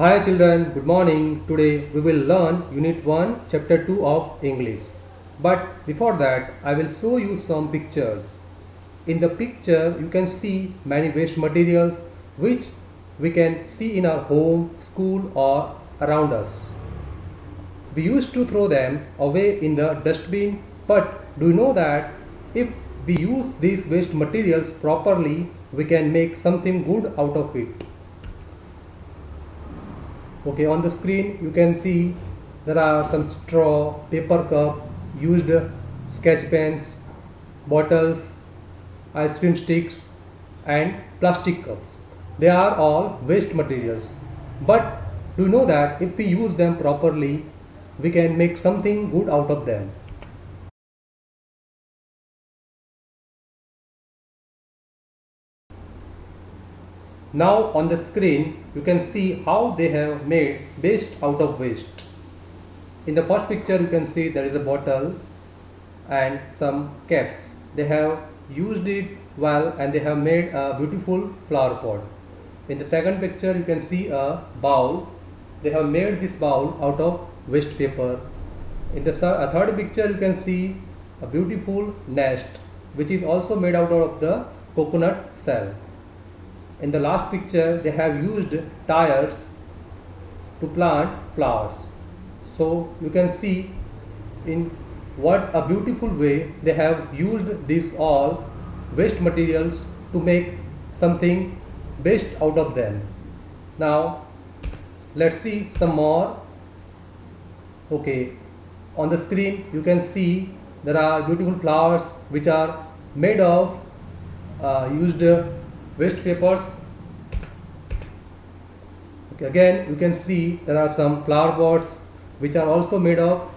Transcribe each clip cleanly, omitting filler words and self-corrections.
Hi children, good morning. Today we will learn Unit 1 Chapter 2 of English. But before that I will show you some pictures. In the picture you can see many waste materials which we can see in our home, school or around us. We used to throw them away in the dustbin, but do you know that if we use these waste materials properly, we can make something good out of it. Okay, on the screen you can see there are some straw, paper cup, used sketch pens, bottles, ice cream sticks and plastic cups. They are all waste materials. But do you know that if we use them properly, we can make something good out of them. Now on the screen you can see how they have made best out of waste. In the first picture you can see there is a bottle and some caps. They have used it well and they have made a beautiful flower pot. In the second picture you can see a bowl. They have made this bowl out of waste paper. In the third picture you can see a beautiful nest which is also made out of the coconut shell. In the last picture they have used tires to plant flowers. So you can see in what a beautiful way they have used these all waste materials to make something best out of them. Now let's see some more. Okay, on the screen you can see there are beautiful flowers which are made of used waste papers. Okay, again you can see there are some flower pots which are also made of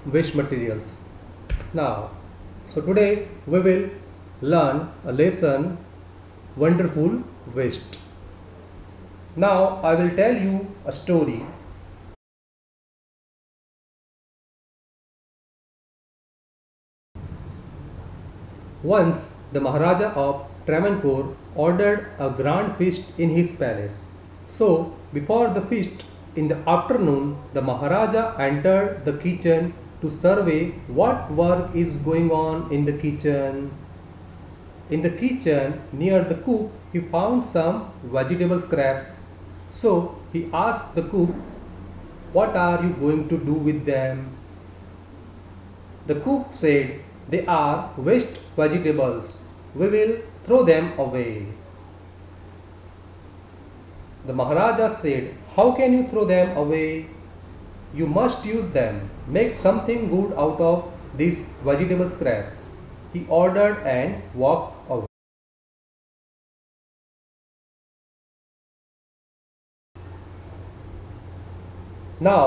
waste materials. Now, so today we will learn a lesson, wonderful waste. Now I will tell you a story. Once the Maharaja of Travancore ordered a grand feast in his palace. So before the feast in the afternoon, the Maharaja entered the kitchen to survey what work is going on in the kitchen. In the kitchen near the cook, he found some vegetable scraps. So he asked the cook, "What are you going to do with them?" The cook said, "They are waste vegetables. We will throw them away." The Maharaja said, "How can you throw them away? You must use them. Make something good out of these vegetable scraps." He ordered and walked away. Now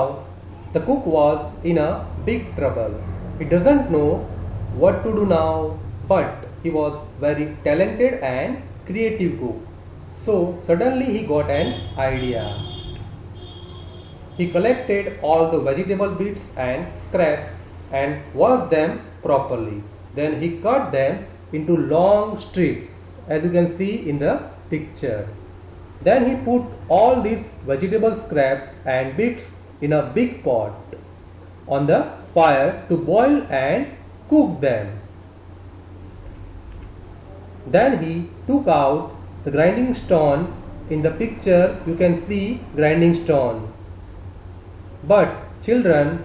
the cook was in a big trouble. He doesn't know what to do now, but he was very talented and creative cook. So suddenly he got an idea. He collected all the vegetable bits and scraps and washed them properly. Then he cut them into long strips, as you can see in the picture. Then he put all these vegetable scraps and bits in a big pot on the fire to boil and cook them. Then he took out the grinding stone. In the picture you can see grinding stone. But children,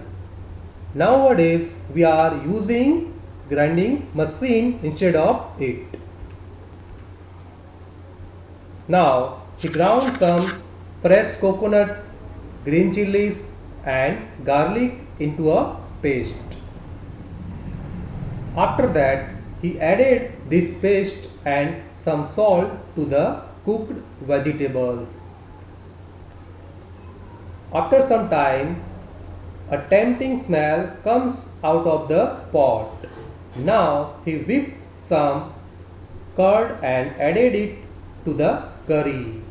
nowadays we are using grinding machine instead of it. Now he ground some fresh coconut, green chilies and garlic into a paste. After that he added this paste and some salt to the cooked vegetables. After some time, a tempting smell comes out of the pot. Now he whipped some curd and added it to the curry.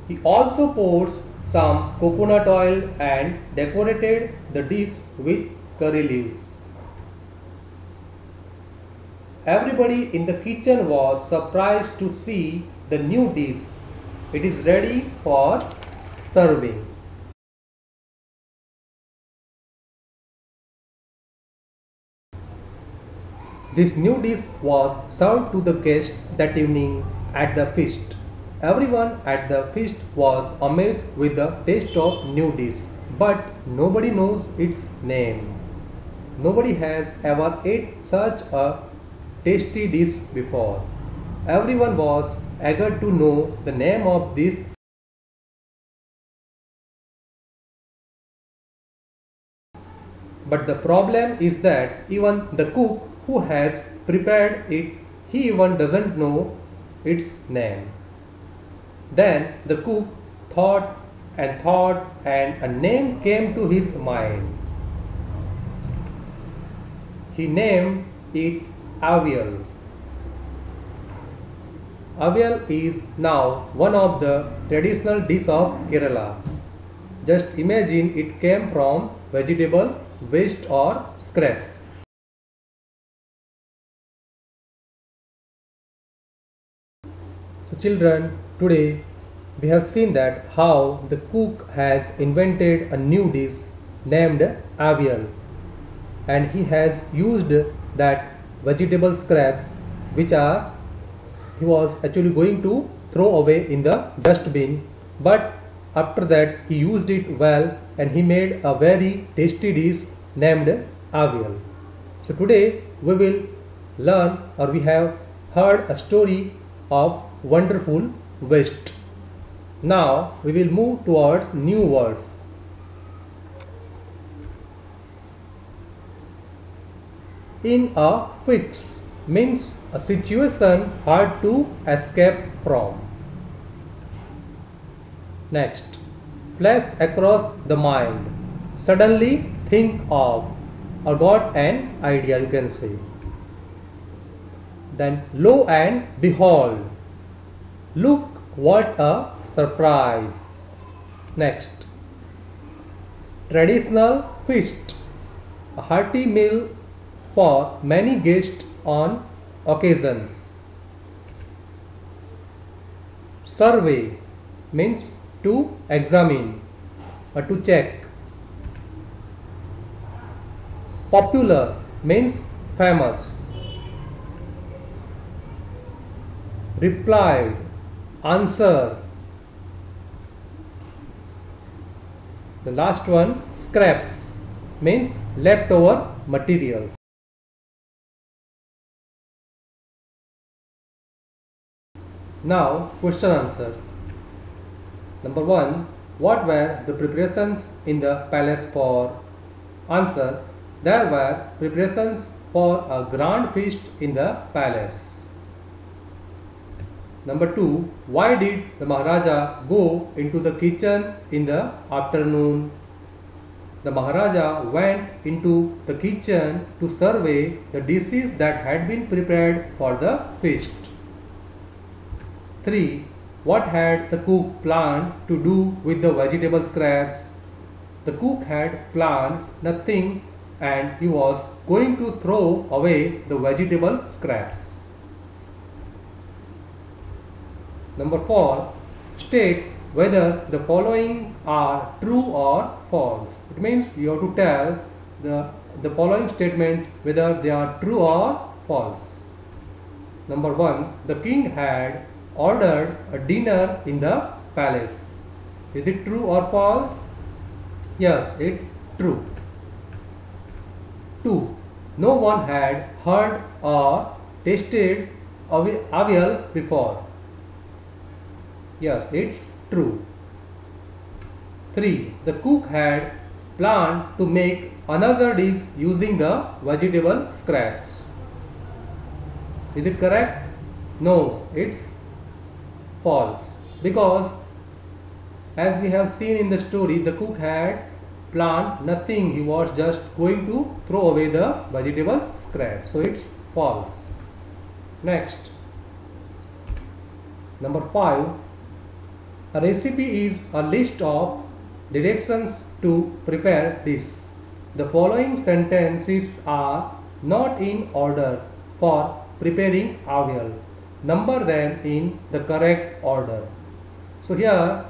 He also poured some coconut oil and decorated the dish with curry leaves. Everybody in the kitchen was surprised to see the new dish. It is ready for serving. This new dish was served to the guests that evening at the feast. Everyone at the feast was amazed with the taste of new dish, but nobody knows its name. Nobody has ever ate such a tasty dish before. Everyone was eager to know the name of this. But the problem is that even the cook who has prepared it, he even doesn't know its name. Then the cook thought and a name came to his mind. He named it avial. Avial is now one of the traditional dishes of Kerala. Just imagine it came from vegetable waste or scraps. So children, today we have seen that how the cook has invented a new dish named avial, and he has used that vegetable scraps which he was actually going to throw away in the dustbin, but after that he used it well and he made a very tasty dish named avial. So today we will learn, or we have heard a story of wonderful waste. Now we will move towards new words. In a fix means a situation hard to escape from. Next, flash across the mind, suddenly think of or got an idea, you can say. Then lo and behold, look what a surprise. Next, traditional feast, a hearty meal for many guests on occasions. Survey means to examine or to check. Popular means famous. Replied, answer. The last one, scraps, means leftover materials. Now, question answers. Number 1. What were the preparations in the palace for? Answer. There were preparations for a grand feast in the palace. Number 2. Why did the Maharaja go into the kitchen in the afternoon? The Maharaja went into the kitchen to survey the dishes that had been prepared for the feast. 3. What had the cook planned to do with the vegetable scraps? The cook had planned nothing and he was going to throw away the vegetable scraps. Number 4. State whether the following are true or false. It means you have to tell the following statements whether they are true or false. Number 1. The king had ordered a dinner in the palace. Is it true or false? Yes, it's true. 2. No one had heard or tasted avial before. Yes, it's true. 3. The cook had planned to make another dish using the vegetable scraps. Is it correct? No, it's false, because as we have seen in the story, the cook had planned nothing. He was just going to throw away the vegetable scraps. So it's false. Next, number 5. A recipe is a list of directions to prepare this. The following sentences are not in order for preparing avial. Number them in the correct order. So here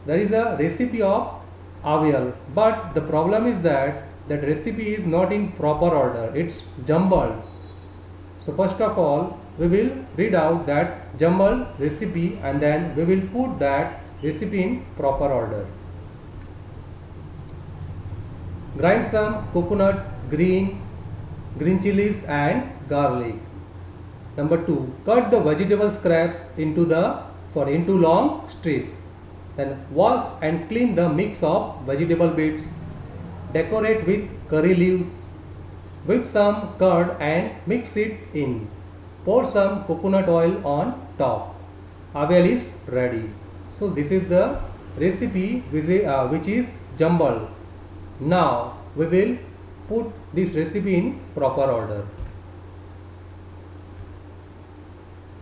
there is a recipe of avial, but the problem is that that recipe is not in proper order, it's jumbled. So first of all we will read out that jumbled recipe and then we will put that recipe in proper order. Grind some coconut, green chilies and garlic. Number 2, cut the vegetable scraps into long strips. Then wash and clean the mix of vegetable bits. Decorate with curry leaves. Whip some curd and mix it in. Pour some coconut oil on top. Avial is ready. So this is the recipe which is jumbled. Now we will put this recipe in proper order.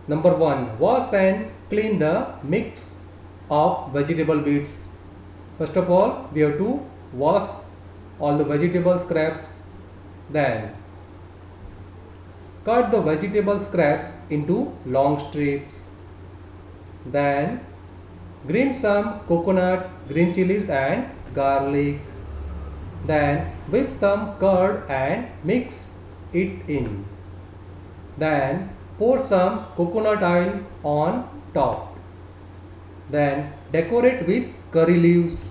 Number 1, wash and clean the mix of vegetable bits. First of all we have to wash all the vegetable scraps. Then cut the vegetable scraps into long strips. Then grind some coconut, green chilies and garlic. Then whip some curd and mix it in. Then pour some coconut oil on top. Then decorate with curry leaves.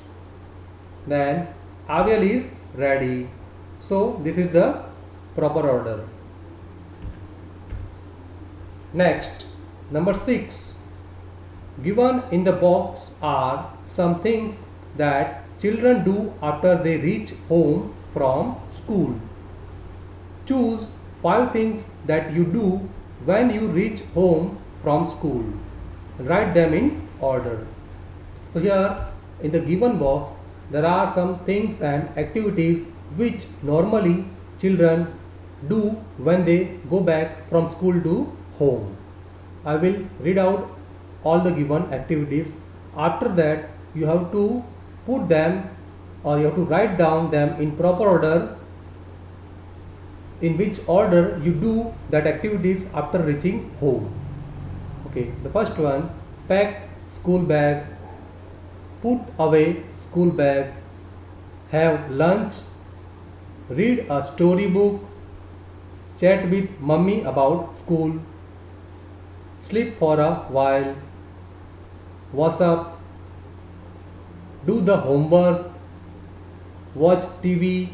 Then avial is ready. So this is the proper order. Next, number 6. Given in the box are some things that children do after they reach home from school. Choose 5 things that you do when you reach home from school. Write them in order. So here in the given box there are some things and activities which normally children do when they go back from school to home. I will read out all the given activities. After that you have to put them or you have to write down them in proper order, in which order you do that activities after reaching home. Okay, the first one, pack school bag, put away school bag, have lunch, read a storybook, chat with mummy about school, sleep for a while, wash up, do the homework, watch TV,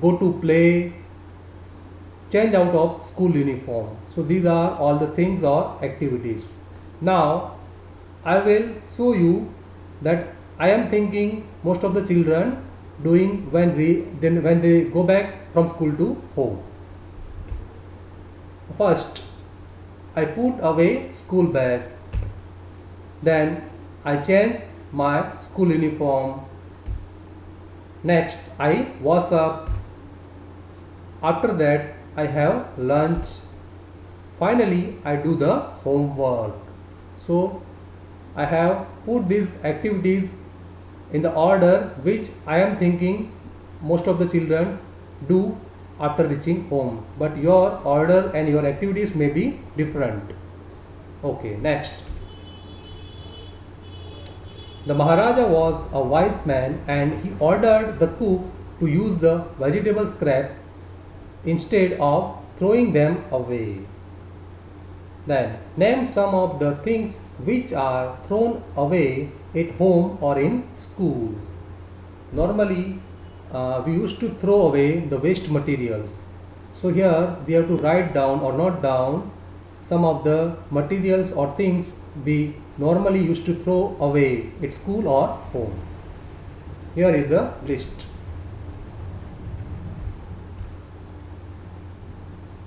go to play, change out of school uniform. So these are all the things or activities. Now I will show you that I am thinking most of the children doing when they go back from school to home. First, I put away school bag. Then I change my school uniform. Next, I wash up. After that, I have lunch. Finally, I do the homework. So I have put these activities in the order which I am thinking most of the children do after reaching home, but your order and your activities may be different. Okay, next. The Maharaja was a wise man and he ordered the cook to use the vegetable scrap instead of throwing them away. Then name some of the things which are thrown away at home or in schools. Normally we used to throw away the waste materials. So here we have to write down or note down some of the materials or things we normally used to throw away at school or home. Here is a list.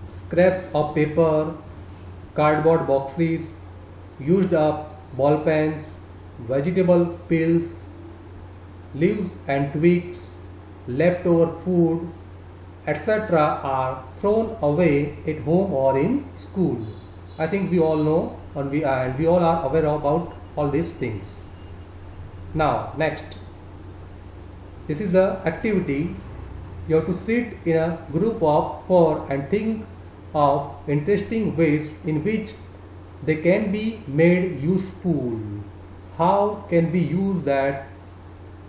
Scraps of paper, cardboard boxes, used up ball pens, vegetable peels, leaves and twigs, leftover food, etc. are thrown away at home or in school. I think we all know and we all are aware about all these things. Now next, this is the activity. You have to sit in a group of 4 and think of interesting ways in which they can be made useful. how can we use that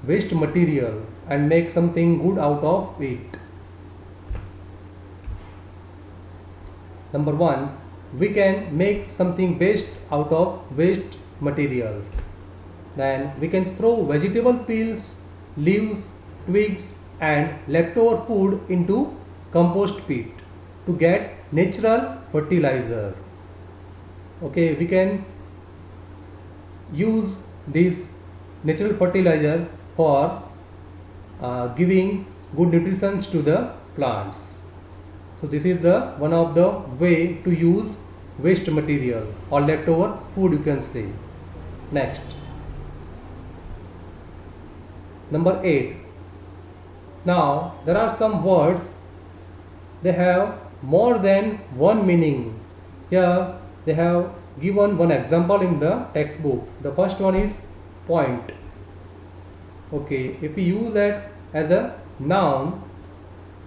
waste material and make something good out of it. Number one, we can make something waste out of waste materials. Then we can throw vegetable peels, leaves, twigs and leftover food into compost pit to get natural fertilizer. Okay, we can use this natural fertilizer for giving good nutrition to the plants. So this is the one of the way to use waste material or leftover food, you can say. Next, number 8. Now there are some words, they have more than one meaning. Here they have given one example in the textbooks. The first one is point. Okay, if we use that as a noun,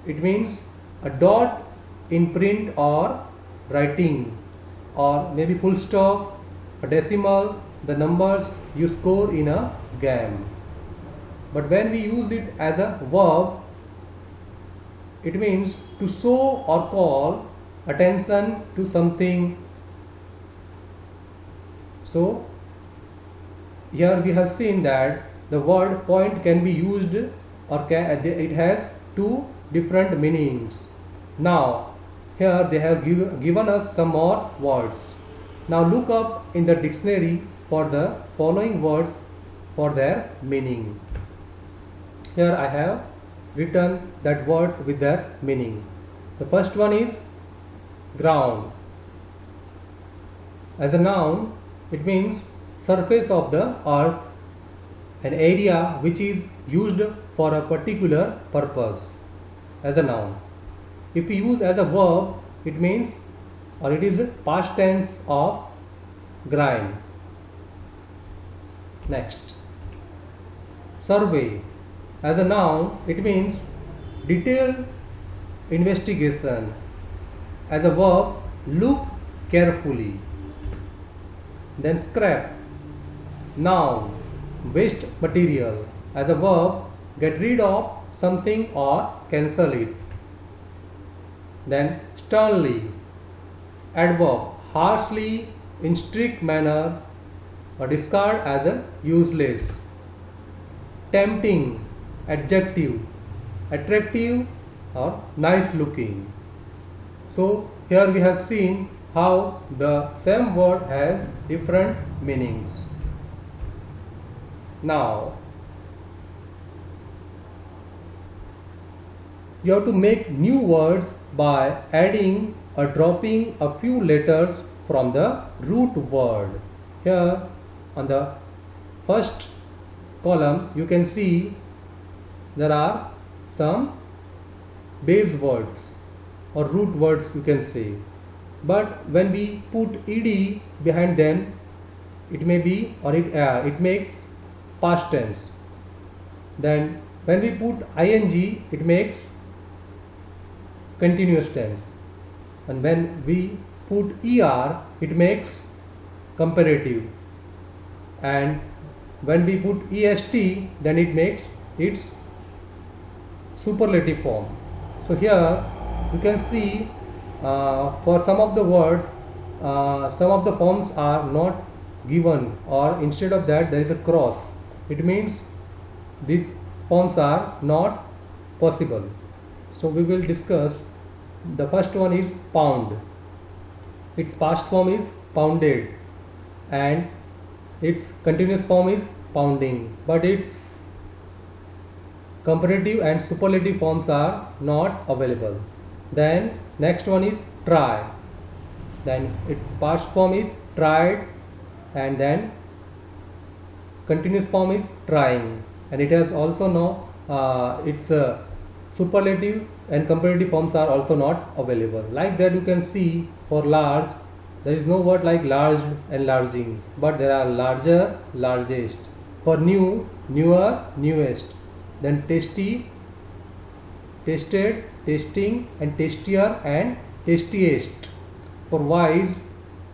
it means a dot in print or writing, or maybe full stop, a decimal, the numbers you score in a game. But when we use it as a verb, it means to show or call attention to something. So here we have seen that the word point can be used, or it has two different meanings. Now here they have given us some more words. Now look up in the dictionary for the following words for their meaning. Here I have written that words with their meaning. The first one is ground. As a noun, it means surface of the earth, an area which is used for a particular purpose, as a noun. If we use as a verb, it means, or it is past tense of grind. Next, survey. As a noun, it means detailed investigation. As a verb, look carefully. Then scrap. Noun, waste material. As a verb, get rid of something or cancel it. Then sternly. Adverb, harshly, in strict manner, or discard as a useless. Tempting. Adjective, attractive or nice looking. So here we have seen how the same word has different meanings. Now you have to make new words by adding or dropping a few letters from the root word. Here on the first column you can see there are some base words or root words, you can say, but when we put ed behind them, it may be, or it makes past tense. Then when we put ing, it makes continuous tense, and when we put er, it makes comparative, and when we put est, then it makes its superlative form. So here you can see for some of the words some of the forms are not given, or instead of that there is a cross. It means these forms are not possible. So we will discuss. The first one is pound. Its past form is pounded and its continuous form is pounding, but its comparative and superlative forms are not available. Then next one is try. Then its past form is tried, and then continuous form is trying, and it has also no its superlative and comparative forms are also not available. Like that you can see for large there is no word like large and larging, but there are larger, largest. For new, newer, newest. Then tasty, tasted, tasting, and tastier and tastiest. For wise,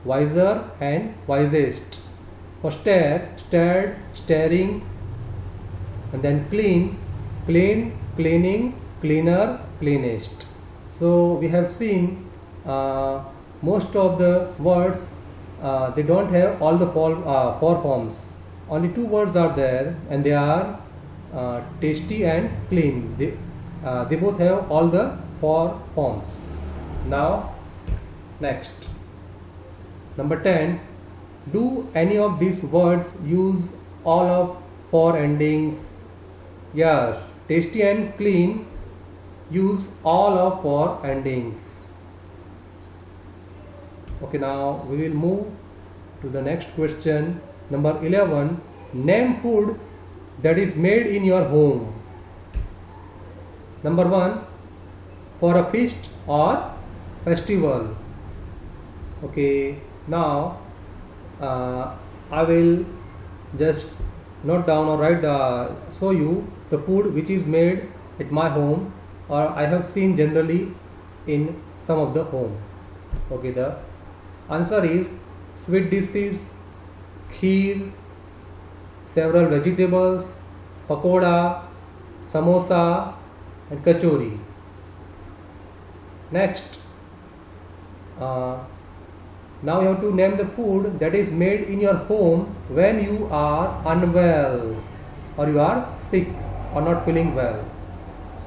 wiser and wisest. For stare, stared, staring, and then clean, clean, cleaning, cleaner, cleanest. So we have seen most of the words they don't have all the four forms. Only two words are there, and they are tasty and clean. They both have all the four forms. Now next, number 10. Do any of these words use all of four endings? Yes, tasty and clean use all of four endings. Okay, now we will move to the next question. Number 11. Name food that is made in your home. Number 1. For a feast or festival. Okay, now I will just note down or write show you the food which is made at my home, or I have seen generally in some of the home. Okay, the answer is sweet dishes, kheer, several vegetables, pakoda, samosa and kachori. Next, now you have to name the food that is made in your home when you are unwell or you are sick or not feeling well.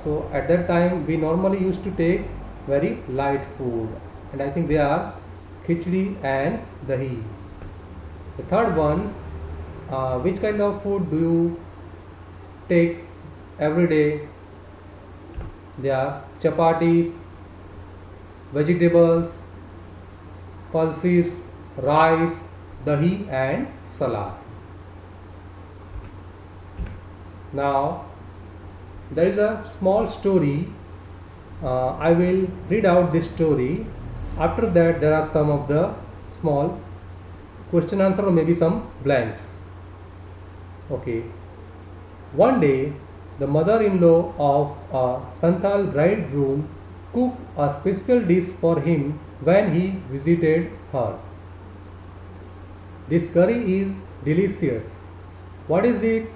So at that time we normally used to take very light food, and I think they are khichdi and dahi. The third one, which kind of food do you take every day? They are chapatis, vegetables, pulses, rice, dahi and salad. Now there is a small story. I will read out this story. After that there are some of the small question answer or maybe some blanks. Okay. One day the mother-in-law of a Santhal bridegroom cooked a special dish for him when he visited her. This curry is delicious. What is it?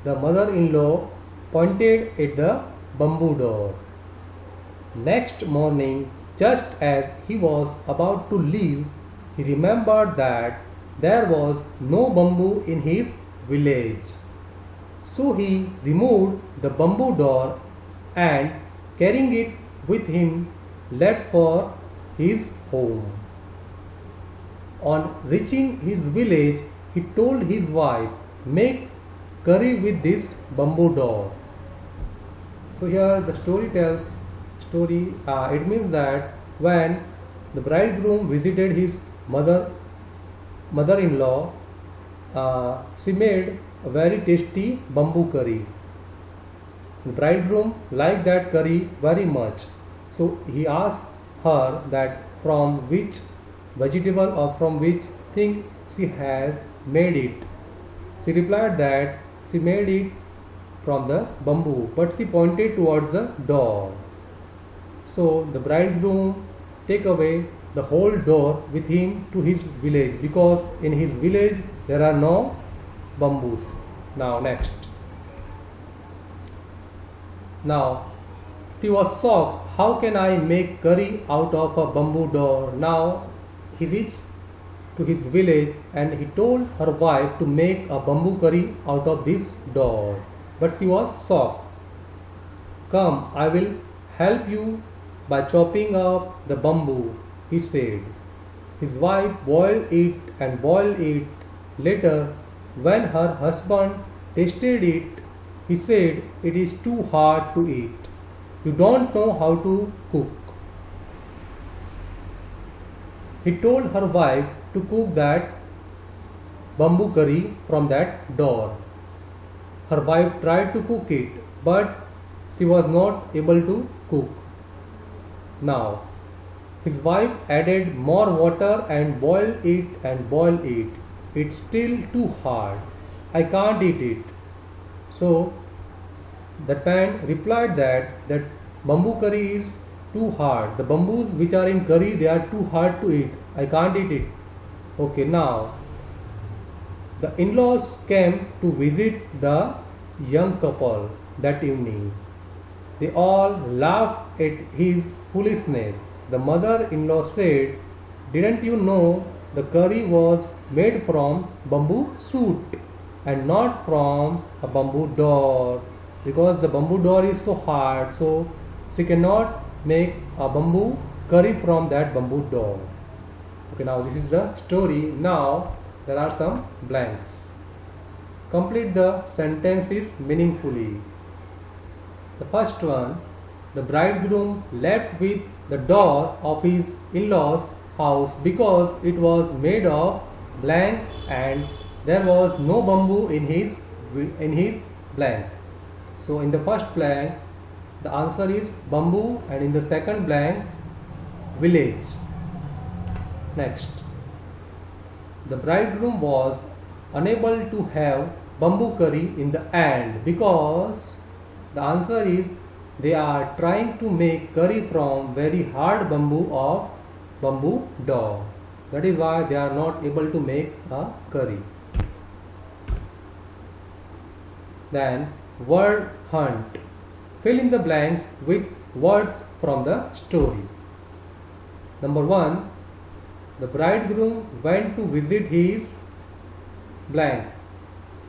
The mother-in-law pointed at the bamboo door. Next morning, just as he was about to leave, he remembered that there was no bamboo in his village. So he removed the bamboo door and, carrying it with him, left for his home. On reaching his village, he told his wife, "Make curry with this bamboo door." So here the story tells it means that when the bridegroom visited his mother-in-law, she made a very tasty bamboo curry. The bridegroom liked that curry very much, so he asked her that from which vegetable or from which thing she has made it. She replied that she made it from the bamboo, but she pointed towards the door. So the bridegroom take away the whole door with him to his village, because in his village there are no bamboos. Now next. Now she was shocked. How can I make curry out of a bamboo door? Now he reached to his village and he told her wife to make a bamboo curry out of this door. But she was shocked. "Come, I will help you by chopping up the bamboo," he said. His wife boiled it and boiled it. Later, when her husband tasted it, he said, "It is too hard to eat. You don't know how to cook." He told her wife to cook that bamboo curry from that door. Her wife tried to cook it, but she was not able to cook. Now, his wife added more water and boiled it and boiled it. "It's still too hard. I can't eat it." So, that man replied that bamboo curry is too hard. The bamboos which are in curry, they are too hard to eat. I can't eat it. Okay, now The in-laws came to visit the young couple that evening. They all laughed at his foolishness. The mother-in-law said, "Didn't you know the curry was made from bamboo shoot and not from a bamboo door? Because the bamboo door is so hard, so she cannot make a bamboo curry from that bamboo door." Okay, now this is the story. Now there are some blanks. Complete the sentences meaningfully. The first one, the bridegroom left with the door of his in-laws' house because it was made of blank and there was no bamboo in his blank. So in the first blank the answer is bamboo, and in the second blank village. Next, the bridegroom was unable to have bamboo curry in the end because the answer is they are trying to make curry from very hard bamboo of bamboo door. That is why they are not able to make a curry. Then word hunt. Fill in the blanks with words from the story. Number 1, the bridegroom went to visit his blank.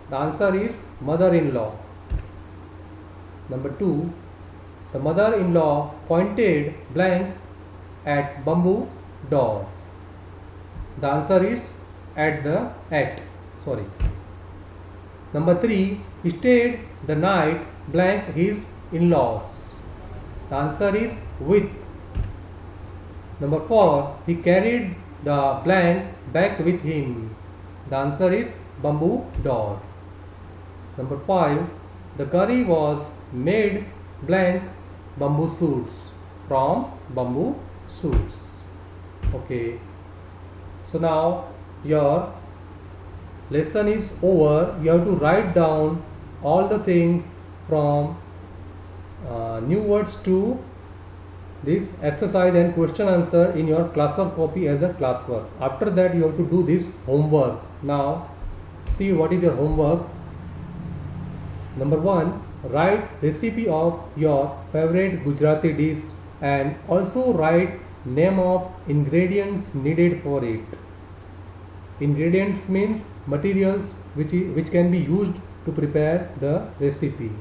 The answer is mother-in-law. Number 2, the mother-in-law pointed blank at bamboo door. The answer is at. Number 3, he stayed the night blank his in-laws. The answer is with. Number 4, he carried the blank back with him. The answer is bamboo door. Number 5, the curry was made blank bamboo shoots, from bamboo shoots. Okay, so now your lesson is over. You have to write down all the things from new words to this exercise and question answer in your classwork copy as a classwork. After that you have to do this homework. Now see what is your homework. Number 1, write recipe of your favorite Gujarati dish and also write name of ingredients needed for it. Ingredients means materials which can be used to prepare the recipe.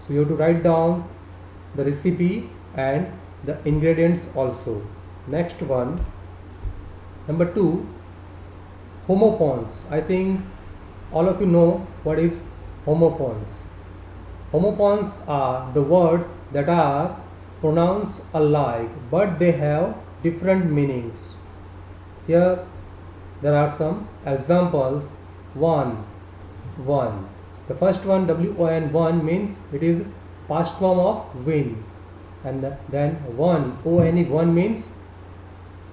So you have to write down the recipe and the ingredients also. Next one, number 2, homophones. I think all of you know what is homophones. Homophones are the words that are pronounced alike but they have different meanings. Here there are some examples. One. The first one, WON, one, means it is past form of win. And then one, ONE, one, means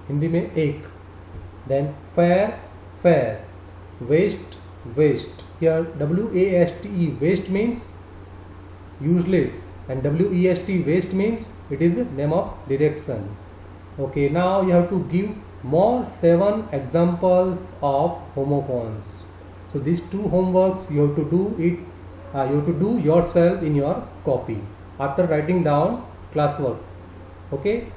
Hindi mein ek. Then fair, waste. Here WASTE, waste, means useless, and WEST, waste, means it is a name of direction. Okay, now you have to give more 7 examples of homophones. So these 2 homeworks you have to do it. You have to do yourself in your copy after writing down classwork. Okay.